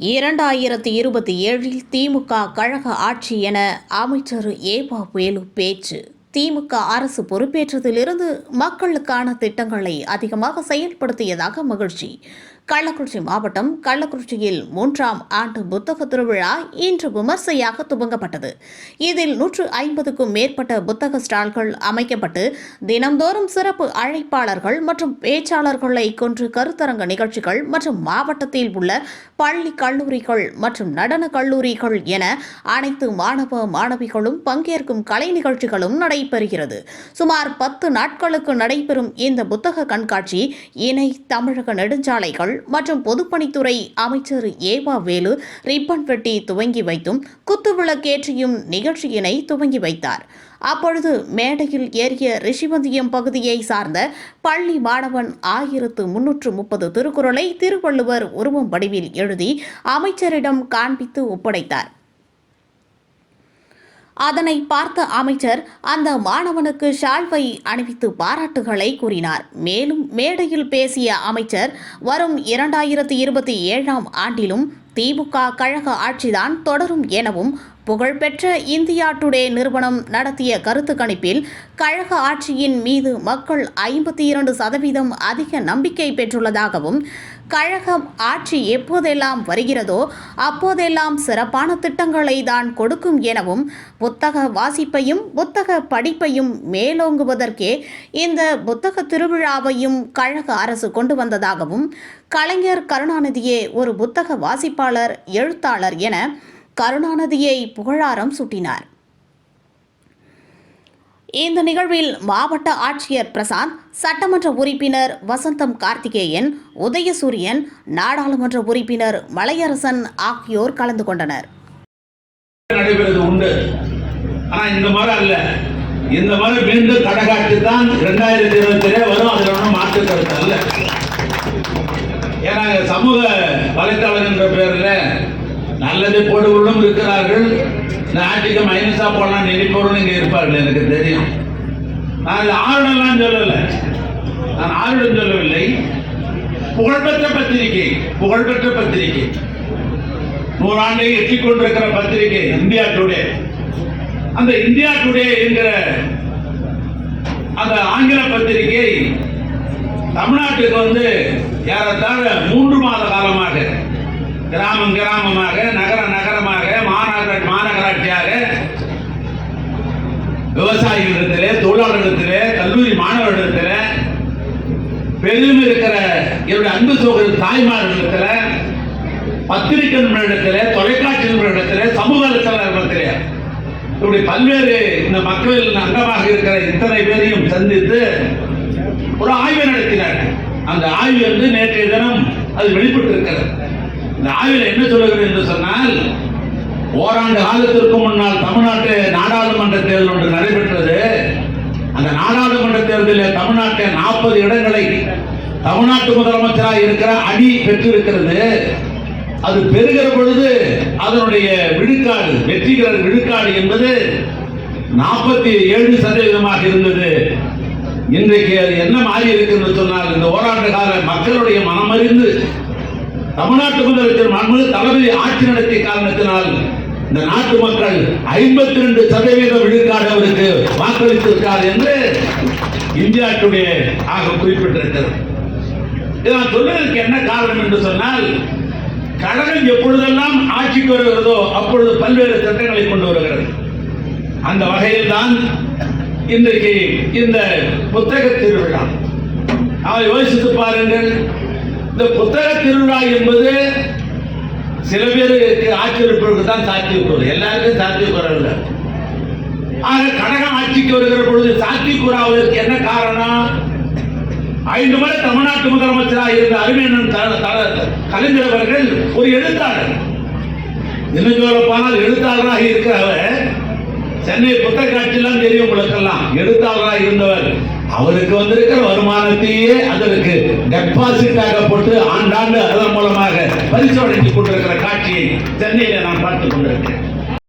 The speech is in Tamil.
2027 திமுக கழக ஆட்சி என அமைச்சர் ஏவா வேலு பேச்சு. திமுக அரசு பொறுப்பேற்றதிலிருந்து மக்களுக்கான திட்டங்களை அதிகமாக செயல்படுத்தியதாக மகிழ்ச்சி. கள்ளக்குறிச்சி மாவட்டம் கள்ளக்குறிச்சியில் 3ஆம் ஆண்டு புத்தக திருவிழா இன்று விமர்சையாக துவங்கப்பட்டது. இதில் 150க்கும் மேற்பட்ட புத்தக ஸ்டால்கள் அமைக்கப்பட்டு தினந்தோறும் சிறப்பு அழைப்பாளர்கள் மற்றும் பேச்சாளர்களை கொண்டு கருத்தரங்க நிகழ்ச்சிகள் மற்றும் மாவட்டத்தில் உள்ள பள்ளி கல்லூரிகள் மற்றும் நடன கல்லூரிகள் என அனைத்து மாணவ மாணவிகளும் பங்கேற்கும் கலை நிகழ்ச்சிகளும் நடைபெறுகிறது. சுமார் 10 நாட்களுக்கு நடைபெறும் இந்த புத்தக கண்காட்சி இணை தமிழக நெடுஞ்சாலைகள் மற்றும் பொதுப்பணித்துறை அமைச்சர் ஏவா வேலு ரிப்பன் வெட்டி துவங்கி வைத்தும் குத்துவிளக்கேற்றியும் நிகழ்ச்சியினை துவங்கி வைத்தார். அப்பொழுது மேடையில் ஏறிய ரிஷிவந்தியம் பகுதியை சார்ந்த பள்ளி மாணவன் 1330 திருக்குறளை திருவள்ளுவர் உருவம் வடிவில் எழுதி அமைச்சரிடம் காண்பித்து ஒப்படைத்தார். அதனை பார்த்த அமைச்சர் அந்த மாணவனுக்கு ஷால்வை அணிவித்து பாராட்டுகளை கூறினார். மேலும் மேடையில் பேசிய அமைச்சர் வரும் 2027ஆம் ஆண்டிலும் திமுக கழக ஆட்சிதான் தொடரும் எனவும் புகழ்பெற்ற இந்தியா டுடே நிறுவனம் நடத்திய கருத்து கணிப்பில் கழக ஆட்சியின் மீது மக்கள் 52% அதிக நம்பிக்கை பெற்றுள்ளதாகவும் கழகம் ஆட்சி எப்போதெல்லாம் வருகிறதோ அப்போதெல்லாம் சிறப்பான திட்டங்களை தான் கொடுக்கும் எனவும் புத்தக வாசிப்பையும் புத்தக படிப்பையும் மேலோங்குவதற்கே இந்த புத்தக திருவிழாவையும் கழக அரசு கொண்டு வந்ததாகவும் கலைஞர் கருணாநிதியே ஒரு புத்தக வாசிப்பாளர் எழுத்தாளர் என கருணாநிதியை புகழாரம் சூட்டினார். இந்த நிகழ்வில் மாவட்ட ஆட்சியர் பிரசாந்த், சட்டமன்ற உறுப்பினர் வசந்தம் கார்த்திகேயன், உதயசூரியன், நாடாளுமன்ற உறுப்பினர் மலையரசன் ஆகியோர் கலந்து கொண்டனர். நடைபெறுவது உண்டு. ஆனா இந்த மாதிரி அல்ல. இந்த மாதிரி மீண்டும் கடைகாட்சி தான் 2020 வரும். அதுல ஒன்றும் மாற்று கருத்து அல்ல. ஏன்னா சமூக வலைத்தளம் என்ற பேர்ல நல்லதை போடுவர்களும் இருக்கிறார்கள். நாட்டுக்கு மைனஸா போலாம் நினைப்பவர்களும் இங்க இருப்பார்கள். எனக்கு தெரியும். நான் ஆளுநர்லாம் சொல்லல. நான் ஆளுநர் சொல்லவில்லை. புகழ்பெற்ற பத்திரிகை 100 ஆண்டை எட்டிக் கொண்டிருக்கிற பத்திரிகை இந்தியா டுடே. அந்த இந்தியா டுடே என்கிற அந்த ஆங்கில பத்திரிகை தமிழ்நாட்டுக்கு ஏறத்தாழ 3 மாத காலமாக கிராமமாக நகரமாக மாநகராட்சியாக விவசாயிகளிடத்திலே, தொழிலாளர்களிடத்திலே, கல்லூரி மாணவர்களிடத்திலே, பெரும் இருக்கிற என்னுடைய அன்பு சோதரி தாய்மார்களிடத்திலே, பத்திரிகை நிபுணரிடத்திலே, தொலைக்காட்சி நிபுணரிடத்திலே, சமூக வலைத்தளத்திலே இப்படி பல்வேறு இந்த மக்களில் அங்கமாக இருக்கிற இத்தனை பேரையும் சந்தித்து ஒரு ஆய்வு நடத்தினார். அந்த ஆய்வு நேற்றைய தினம் அது வெளிப்பட்டிருக்கிறது. இந்த ஆய்வில் என்ன சொல்லுகிறது என்று சொன்னால், ஓராண்டு காலத்திற்கு முன்னால் தமிழ்நாட்டு நாடாளுமன்ற தேர்தல் ஒன்று நடைபெற்றது. அந்த நாடாளுமன்ற தேர்தலில் தமிழ்நாட்டில் 40 இடங்களை தமிழ்நாட்டு முதலமைச்சராக இருக்கிற அணி பெற்றிருக்கிறது. அது பெறுகிற பொழுது அதனுடைய விழுக்காடு, வெற்றிகிற விழுக்காடு என்பது 47% இருந்தது. இன்றைக்கு அது என்ன மாறி இருக்கு என்று சொன்னால், இந்த ஓராண்டு கால மக்களுடைய மனமறிந்து தமிழ்நாட்டு முதலமைச்சர் மாண்புமிகு தளபதி ஆட்சி நடத்திய காரணத்தினால் இந்த நாட்டு மக்கள் 52% விழுக்காடு அவருக்கு வாக்களித்திருக்கார் என்று இந்தியா டுடே ஆக குறிப்பிட்டிருக்கிறது. இதை நான் சொல்வதற்கு என்ன காரணம் என்று சொன்னால், கழகம் எப்பொழுதெல்லாம் ஆட்சிக்கு வருகிறதோ அப்பொழுது பல்வேறு திட்டங்களை கொண்டு வருகிறது. அந்த வகையில் தான் இன்றைக்கு இந்த புத்தக திருவிழா. அவர் யோசித்து பாருங்கள். இந்த புத்தக திருவிழா என்பது சில பேருக்கு ஆட்சியமைப்புக்கு தான் சாத்தியக்கூறு, எல்லாருக்கும் சாத்தியக்கூறவில்லை. ஆக கழகம் ஆட்சிக்கு வருகிற பொழுது சாத்தியக்கூறாவதற்கு என்ன காரணம்? 5 முறை தமிழ்நாட்டு முதலமைச்சராக இருந்த அறிஞர் கலைஞர் அவர்கள் ஒரு எழுத்தாளர். இன்னும் சொல்ல போனால் எழுத்தாளராக இருக்கிறவர், சென்னை புத்தக காட்சியெல்லாம் தெரியும் உங்களுக்கெல்லாம், எழுத்தாளராக இருந்தவர். அவருக்கு வந்திருக்கிற வருமானத்தையே அதற்கு டெபாசிட்டாக போட்டு ஆண்டாண்டு அதன் மூலமாக பரிசோதனை கொண்டிருக்கிற காட்சியை சென்னையில நான் பார்த்துக் கொண்டிருக்கிறேன்.